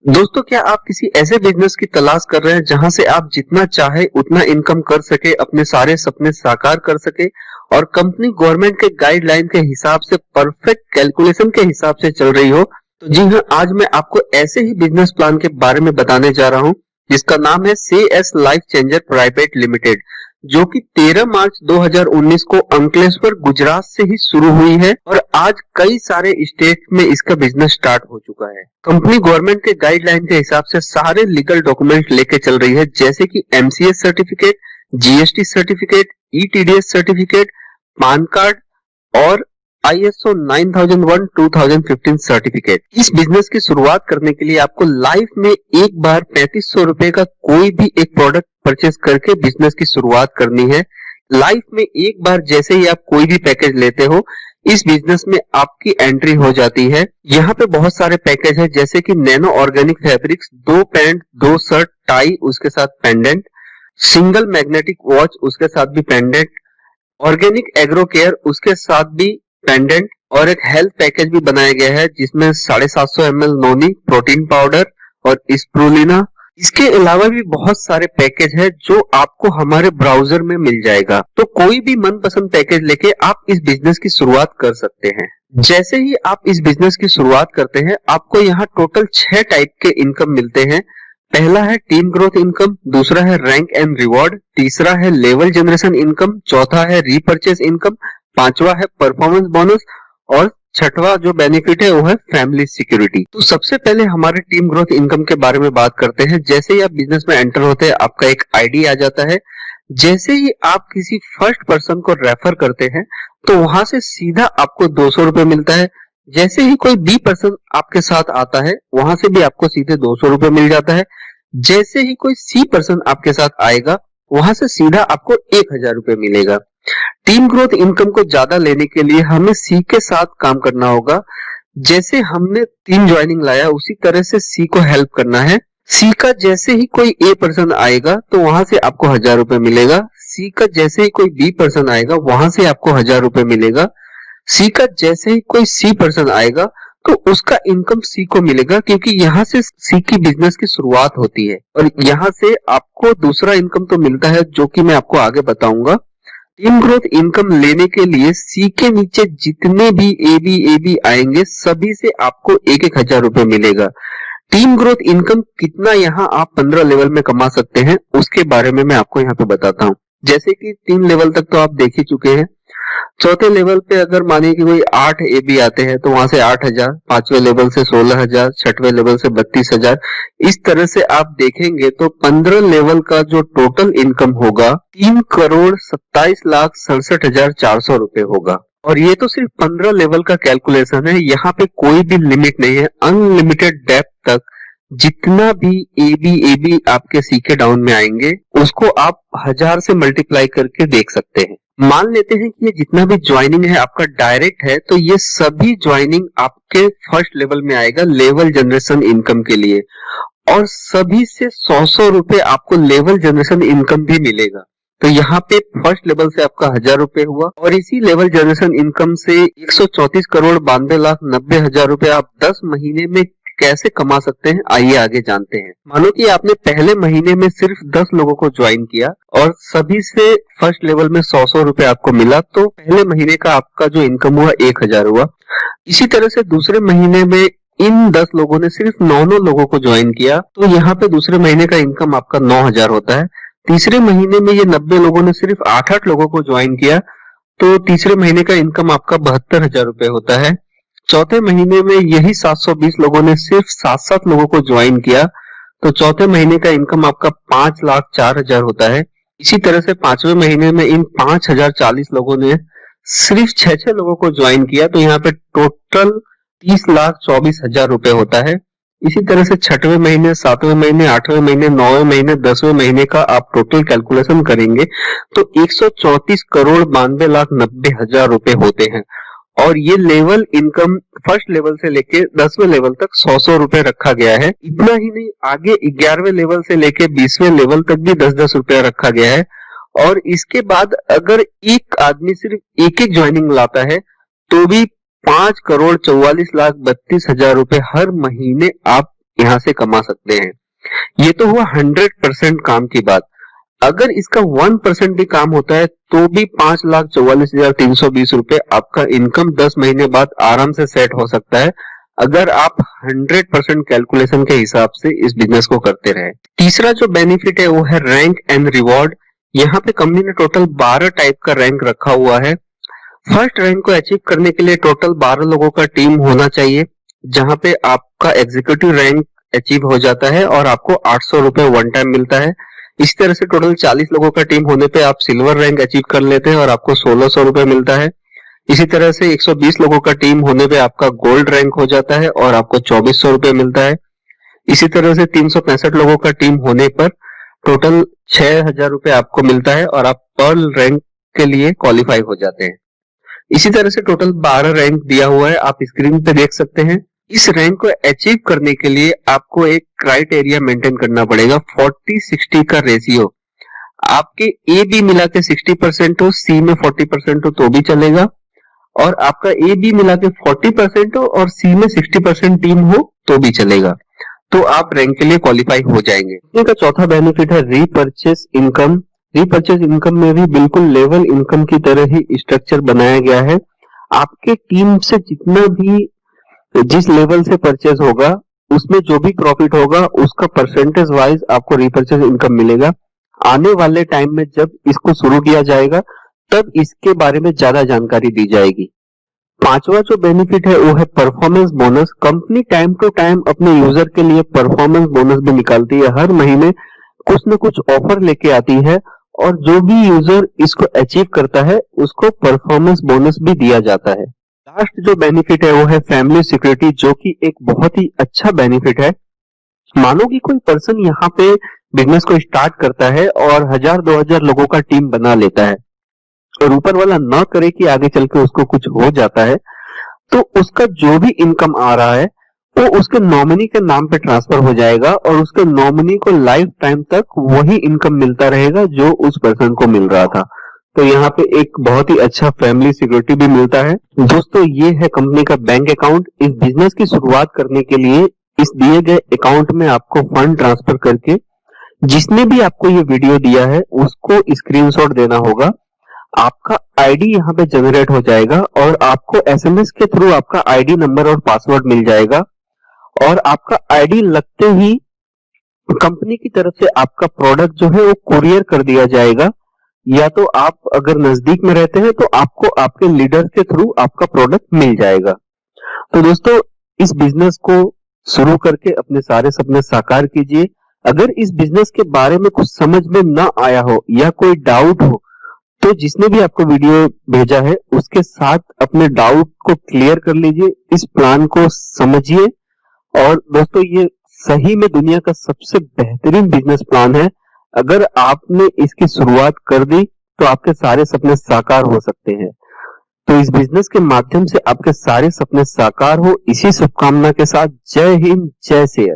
दोस्तों, क्या आप किसी ऐसे बिजनेस की तलाश कर रहे हैं जहां से आप जितना चाहे उतना इनकम कर सके, अपने सारे सपने साकार कर सके और कंपनी गवर्नमेंट के गाइडलाइन के हिसाब से परफेक्ट कैलकुलेशन के हिसाब से चल रही हो? तो जी हाँ, आज मैं आपको ऐसे ही बिजनेस प्लान के बारे में बताने जा रहा हूं जिसका नाम है CS life changer private limited, जो कि 13 मार्च 2019 को अंकलेश्वर गुजरात से ही शुरू हुई है और आज कई सारे स्टेट में इसका बिजनेस स्टार्ट हो चुका है। कंपनी गवर्नमेंट के गाइडलाइन के हिसाब से सारे लीगल डॉक्यूमेंट लेके चल रही है, जैसे कि MCS certificate, GST certificate, ETDS certificate, PAN card और ISO 9001-2015 सर्टिफिकेट। इस बिजनेस की शुरुआत करने के लिए आपको लाइफ में एक बार 3500 रुपए का कोई भी एक प्रोडक्ट परचेज करके बिजनेस की शुरुआत करनी है। लाइफ में एक बार जैसे ही आप कोई भी पैकेज लेते हो, इस बिजनेस में आपकी एंट्री हो जाती है। यहाँ पे बहुत सारे पैकेज है, जैसे कि nano organic fabrics, 2 pant, 2 shirt, tie, उसके साथ पेंडेंट, सिंगल मैग्नेटिक वॉच, उसके साथ भी पेंडेंट, ऑर्गेनिक एग्रो केयर, उसके साथ भी पेंडेंट, और एक हेल्थ पैकेज भी बनाया गया है जिसमें 750 ml नोनी प्रोटीन पाउडर और स्प्रुलिना। इसके अलावा भी बहुत सारे पैकेज है जो आपको हमारे ब्राउजर में मिल जाएगा। तो कोई भी मनपसंद पैकेज लेके आप इस बिजनेस की शुरुआत कर सकते हैं। जैसे ही आप इस बिजनेस की शुरुआत करते हैं, आपको यहाँ टोटल 6 टाइप के इनकम मिलते हैं। पहला है टीम ग्रोथ इनकम, दूसरा है रैंक एंड रिवॉर्ड, तीसरा है लेवल जनरेशन इनकम, चौथा है रीपर्चेस इनकम, पांचवा है परफॉर्मेंस बोनस और छठवा जो बेनिफिट है वो है फैमिली सिक्योरिटी। तो सबसे पहले हमारे टीम ग्रोथ इनकम के बारे में बात करते हैं। जैसे ही आप बिजनेस में एंटर होते हैं, आपका एक आईडी आ जाता है। जैसे ही आप किसी फर्स्ट पर्सन को रेफर करते हैं तो वहां से सीधा आपको 200 रुपए मिलता है। जैसे ही कोई बी पर्सन आपके साथ आता है, वहां से भी आपको सीधे 200 रुपए मिल जाता है। जैसे ही कोई सी पर्सन आपके साथ आएगा, वहां से सीधा आपको 1000 रुपए मिलेगा। टीम ग्रोथ इनकम को ज्यादा लेने के लिए हमें सी के साथ काम करना होगा। जैसे हमने टीम ज्वाइनिंग लाया, उसी तरह से सी को हेल्प करना है। सी का जैसे ही कोई ए पर्सन आएगा तो वहां से आपको 1000 रुपए मिलेगा। सी का जैसे ही कोई बी पर्सन आएगा, वहां से आपको 1000 रुपए मिलेगा। सी का जैसे ही कोई सी पर्सन आएगा तो उसका इनकम सी को मिलेगा, क्योंकि यहाँ से सी की बिजनेस की शुरुआत होती है और यहाँ से आपको दूसरा इनकम तो मिलता है, जो कि मैं आपको आगे बताऊंगा। टीम ग्रोथ इनकम लेने के लिए सी के नीचे जितने भी ए बी आएंगे, सभी से आपको 1000 रुपए मिलेगा। टीम ग्रोथ इनकम कितना यहाँ आप 15 लेवल में कमा सकते हैं, उसके बारे में मैं आपको यहाँ पे बताता हूँ। जैसे कि 3 लेवल तक तो आप देख ही चुके हैं। चौथे लेवल पे अगर मानिए कि कोई 8 AB आते हैं तो वहां से 8000, 5वें लेवल से 16000, 6वें लेवल से 32000। इस तरह से आप देखेंगे तो 15 लेवल का जो टोटल इनकम होगा 3,27,67,400 रुपए होगा। और ये तो सिर्फ 15 लेवल का कैलकुलेशन है, यहाँ पे कोई भी लिमिट नहीं है। अनलिमिटेड डेप्थ तक जितना भी AB आपके सीके डाउन में आएंगे, उसको आप 1000 से मल्टीप्लाई करके देख सकते हैं। मान लेते हैं कि ये जितना भी ज्वाइनिंग है आपका डायरेक्ट है, तो ये सभी ज्वाइनिंग आपके फर्स्ट लेवल में आएगा लेवल जनरेशन इनकम के लिए, और सभी से 100 रुपए आपको लेवल जनरेशन इनकम भी मिलेगा। तो यहाँ पे फर्स्ट लेवल से आपका 1000 रुपए हुआ, और इसी लेवल जनरेशन इनकम से 134,92,90,000 रुपए आप 10 महीने में कैसे कमा सकते हैं, आइए आगे जानते हैं। मानो कि आपने पहले महीने में सिर्फ 10 लोगों को ज्वाइन किया और सभी से फर्स्ट लेवल में 100 रुपए आपको मिला, तो पहले महीने का आपका जो इनकम हुआ 1000 हुआ। इसी तरह से दूसरे महीने में इन 10 लोगों ने सिर्फ 9 लोगों को ज्वाइन किया, तो यहाँ पे दूसरे महीने का इनकम आपका 9000 होता है। तीसरे महीने में ये 90 लोगों ने सिर्फ 8 लोगों को ज्वाइन किया, तो तीसरे महीने का इनकम आपका 72,000 रुपए होता है। चौथे महीने में यही 720 लोगों ने सिर्फ 7 लोगों को ज्वाइन किया, तो चौथे महीने का इनकम आपका 5,04,000 होता है। इसी तरह से 5वें महीने में इन 5,040 लोगों ने सिर्फ 6 लोगों को ज्वाइन किया, तो यहाँ पे टोटल 30,24,000 रुपए होता है। इसी तरह से 6वें महीने, 7वें महीने, 8वें महीने, 9वें महीने, 10वें महीने का आप टोटल कैलकुलेशन करेंगे तो 134,92,90,000 रुपए होते हैं। और ये लेवल इनकम फर्स्ट लेवल से लेके 10वें लेवल तक 100 रुपए रखा गया है। इतना ही नहीं, आगे 11वें लेवल से लेके 20वें लेवल तक भी 10-10 रुपया रखा गया है। और इसके बाद अगर एक आदमी सिर्फ एक ज्वाइनिंग लाता है तो भी 5,44,32,000 रुपए हर महीने आप यहाँ से कमा सकते हैं। ये तो हुआ 100% काम की बात। अगर इसका 1% भी काम होता है तो भी 5,44,320 रुपए आपका इनकम 10 महीने बाद आराम से सेट हो सकता है, अगर आप 100% कैलकुलेशन के हिसाब से इस बिजनेस को करते रहे। तीसरा जो बेनिफिट है वो है रैंक एंड रिवॉर्ड। यहाँ पे कंपनी ने टोटल 12 टाइप का रैंक रखा हुआ है। फर्स्ट रैंक को अचीव करने के लिए टोटल 12 लोगों का टीम होना चाहिए, जहां पे आपका एग्जीक्यूटिव रैंक अचीव हो जाता है और आपको 800 रुपए वन टाइम मिलता है। इस तरह से टोटल 40 लोगों का टीम होने पे आप सिल्वर रैंक अचीव कर लेते हैं और आपको 1600 रुपए मिलता है। इसी तरह से 120 लोगों का टीम होने पे आपका गोल्ड रैंक हो जाता है और आपको 2400 रुपए मिलता है। इसी तरह से 365 लोगों का टीम होने पर टोटल 6000 रुपए आपको मिलता है और आप पर्ल रैंक के लिए क्वालिफाई हो जाते हैं। इसी तरह से टोटल 12 रैंक दिया हुआ है, आप स्क्रीन पे देख सकते हैं। इस रैंक को अचीव करने के लिए आपको एक क्राइटेरिया मेंटेन करना पड़ेगा, 40-60 का रेशियो। आपके ए बी मिला के 60% हो, सी में 40% हो तो भी चलेगा, और आपका ए बी मिला के 40% हो और सी में 60% टीम हो तो भी चलेगा, तो आप रैंक के लिए क्वालिफाई हो जाएंगे। इसका चौथा बेनिफिट है रीपर्चेस इनकम। रीपर्चेस इनकम में भी बिल्कुल लेवल इनकम की तरह ही स्ट्रक्चर बनाया गया है। आपके टीम से जितना भी जिस लेवल से परचेज होगा उसमें जो भी प्रॉफिट होगा उसका परसेंटेज वाइज आपको रीपर्चेस इनकम मिलेगा। आने वाले टाइम में जब इसको शुरू किया जाएगा तब इसके बारे में ज्यादा जानकारी दी जाएगी। पांचवा जो बेनिफिट है वो है performance bonus. Company time to time अपने यूजर के लिए परफॉर्मेंस बोनस भी निकालती है। हर महीने कुछ न कुछ ऑफर लेके आती है और जो भी यूजर इसको अचीव करता है उसको परफॉर्मेंस बोनस भी दिया जाता है। लास्ट जो बेनिफिट है वो है फैमिली सिक्योरिटी, जो कि एक बहुत ही अच्छा बेनिफिट है। मानो कि कोई पर्सन यहाँ पे बिजनेस को स्टार्ट करता है और 1000-2000 लोगों का टीम बना लेता है और ऊपर वाला न करे कि आगे चल के उसको कुछ हो जाता है, तो उसका जो भी इनकम आ रहा है वो उसके नॉमिनी के नाम पे ट्रांसफर हो जाएगा और उसके नॉमिनी को लाइफ टाइम तक वही इनकम मिलता रहेगा जो उस पर्सन को मिल रहा था। तो यहाँ पे एक बहुत ही अच्छा फैमिली सिक्योरिटी भी मिलता है। दोस्तों, ये है कंपनी का बैंक अकाउंट। इस बिजनेस की शुरुआत करने के लिए इस दिए गए अकाउंट में आपको फंड ट्रांसफर करके जिसने भी आपको ये वीडियो दिया है उसको स्क्रीनशॉट देना होगा। आपका आईडी यहाँ पे जनरेट हो जाएगा और आपको एसएमएस के थ्रू आपका आईडी नंबर और पासवर्ड मिल जाएगा और आपका आईडी लगते ही कंपनी की तरफ से आपका प्रोडक्ट जो है वो कुरियर कर दिया जाएगा, या तो आप अगर नजदीक में रहते हैं तो आपको आपके लीडर के थ्रू आपका प्रोडक्ट मिल जाएगा। तो दोस्तों, इस बिजनेस को शुरू करके अपने सारे सपने साकार कीजिए। अगर इस बिजनेस के बारे में कुछ समझ में ना आया हो या कोई डाउट हो तो जिसने भी आपको वीडियो भेजा है उसके साथ अपने डाउट को क्लियर कर लीजिए, इस प्लान को समझिए। और दोस्तों, ये सही में दुनिया का सबसे बेहतरीन बिजनेस प्लान है। अगर आपने इसकी शुरुआत कर दी तो आपके सारे सपने साकार हो सकते हैं। तो इस बिजनेस के माध्यम से आपके सारे सपने साकार हो, इसी शुभकामना के साथ जय हिंद, जय श्री।